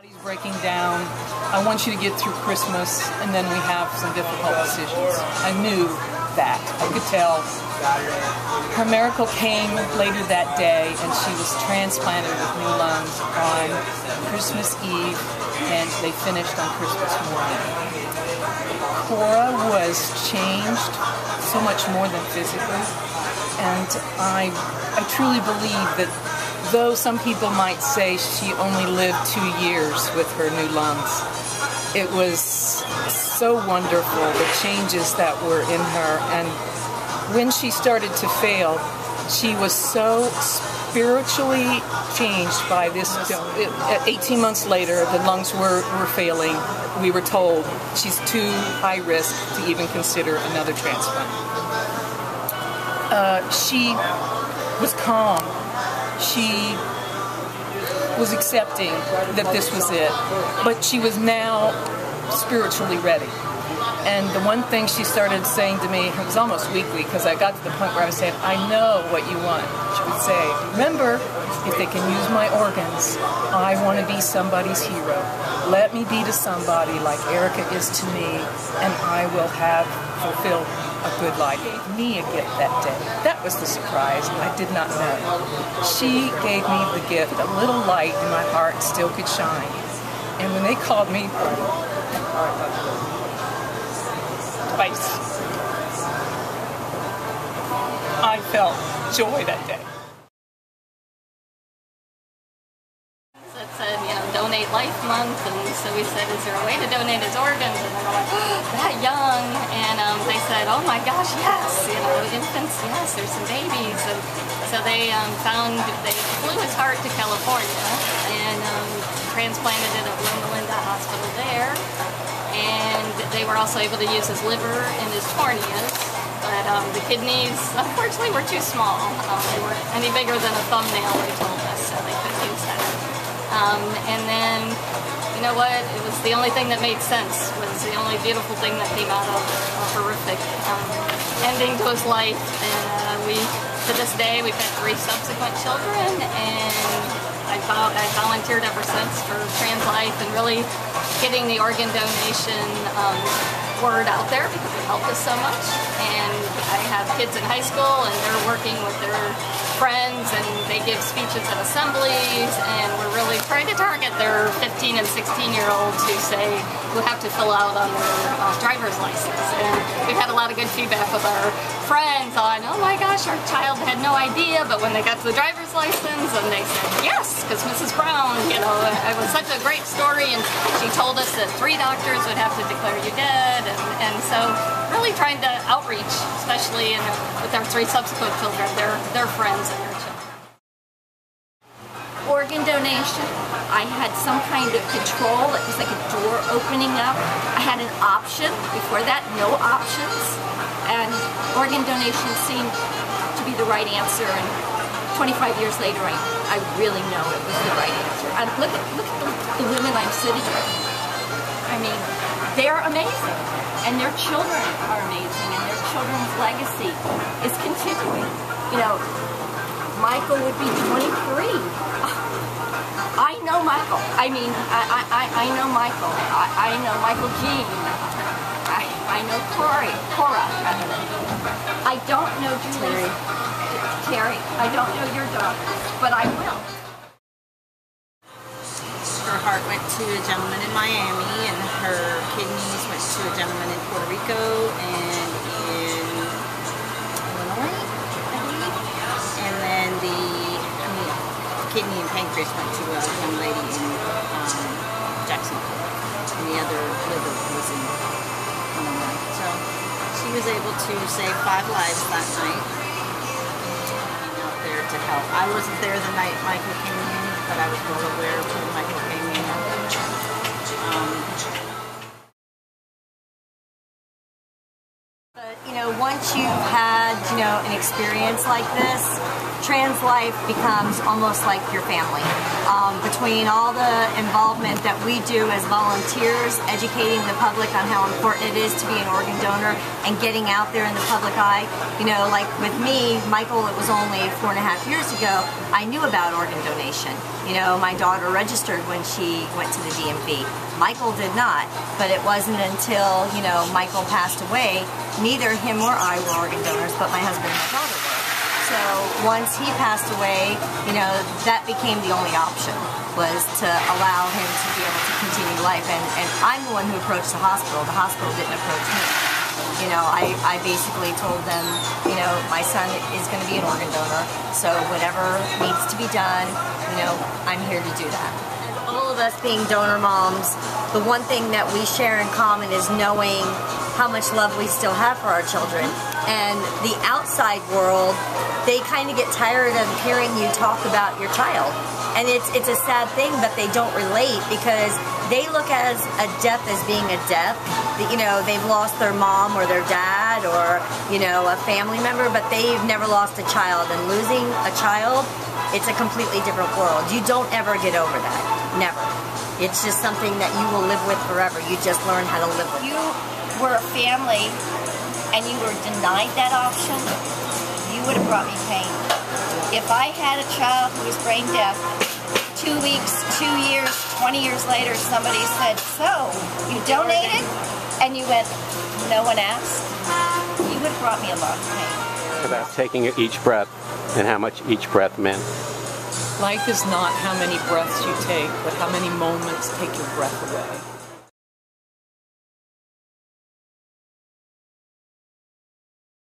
Body's breaking down. I want you to get through Christmas, and then we have some difficult decisions. I knew that. I could tell. Her miracle came later that day, and she was transplanted with new lungs on Christmas Eve, and they finished on Christmas morning. Cora was changed so much more than physically, and I truly believe that though some people might say she only lived 2 years with her new lungs, it was so wonderful, the changes that were in her. And when she started to fail, she was so spiritually changed by this. 18 months later, the lungs were failing. We were told she's too high risk to even consider another transplant. She was calm. She was accepting that this was it, but she was now spiritually ready. And the one thing she started saying to me, it was almost weekly, because I got to the point where I was saying, I know what you want. She would say, remember, if they can use my organs, I want to be somebody's hero. Let me be to somebody like Erica is to me, and I will have fulfilled a good life. She gave me a gift that day. That was the surprise. I did not know. She gave me the gift, a little light in my heart still could shine. And when they called me twice, I felt joy that day. It said, donate life month, and so we said, is there a way to donate his organs? And they were like, oh, that young, and they said, oh my gosh, yes, infants, yes, there's some babies, and so they flew his heart to California and transplanted it at Loma Linda Hospital there, and they were also able to use his liver and his corneas, but the kidneys, unfortunately, were too small. They weren't any bigger than a thumbnail, they told us, so they couldn't use that. And then, you know what, it was the only thing that made sense, was the only beautiful thing that came out of a horrific ending to his life. And to this day, we've had 3 subsequent children, and I volunteered ever since for Trans Life and really getting the organ donation word out there, because it helped us so much. And I have kids in high school, and they're working with their friends, and they give speeches at assemblies, and we're really trying to target their 15 and 16-year-olds who have to fill out on their driver's license. And we've had a lot of good feedback with our friends on, oh my gosh, our child had no idea, but when they got to the driver's license, and they said yes, because Mrs. Brown, it was such a great story, and she told us that 3 doctors would have to declare you dead, and so really trying to outreach, especially with our 3 subsequent children, their friends and their children. Organ donation, I had some kind of control. It was like a door opening up. I had an option. Before that, no options. And organ donation seemed to be the right answer. And 25 years later, I really know it was the right answer. And look at the women I'm sitting with. I mean, they're amazing. And their children are amazing. And their children's legacy is continuing. Michael would be 23. I know Michael. I mean, I know Michael. I know Michael Jean. I know Cora. I don't know Julie. Terry. I don't know your daughter, but I will. Her heart went to a gentleman in Miami, and her kidneys went to a gentleman in Puerto Rico and in Illinois, I believe. And then the kidney and pancreas went to a young lady in Jacksonville, and the other liver was in Illinois. So she was able to save 5 lives that night. Being out there to help. I wasn't there the night Michael came in, but I was well aware of when Michael came in. But once you've had an experience like this, trans life becomes almost like your family. Between all the involvement that we do as volunteers, educating the public on how important it is to be an organ donor and getting out there in the public eye. You know, like with me, Michael, it was only 4.5 years ago, I knew about organ donation. You know, my daughter registered when she went to the DMV. Michael did not, but it wasn't until, you know, Michael passed away, neither him or I were organ donors, but my husband and my daughter were. So once he passed away, you know, that became the only option, was to allow him to be able to continue life. And I'm the one who approached the hospital. The hospital didn't approach me. You know, I basically told them, you know, my son is going to be an organ donor, so whatever needs to be done, you know, I'm here to do that. All of us being donor moms, the one thing that we share in common is knowing how much love we still have for our children. And the outside world, they kind of get tired of hearing you talk about your child. And it's a sad thing, but they don't relate because they look at a death as being a death. You know, they've lost their mom or their dad or, you know, a family member, but they've never lost a child. And losing a child, it's a completely different world. You don't ever get over that. Never. It's just something that you will live with forever. You just learn how to live with it. You were a family and you were denied that option, you would have brought me pain. If I had a child who was brain deaf, 2 weeks, 2 years, 20 years later, somebody said, so, you donated? And you went, no one asked? You would have brought me a lot of pain. About taking each breath and how much each breath meant. Life is not how many breaths you take, but how many moments take your breath away.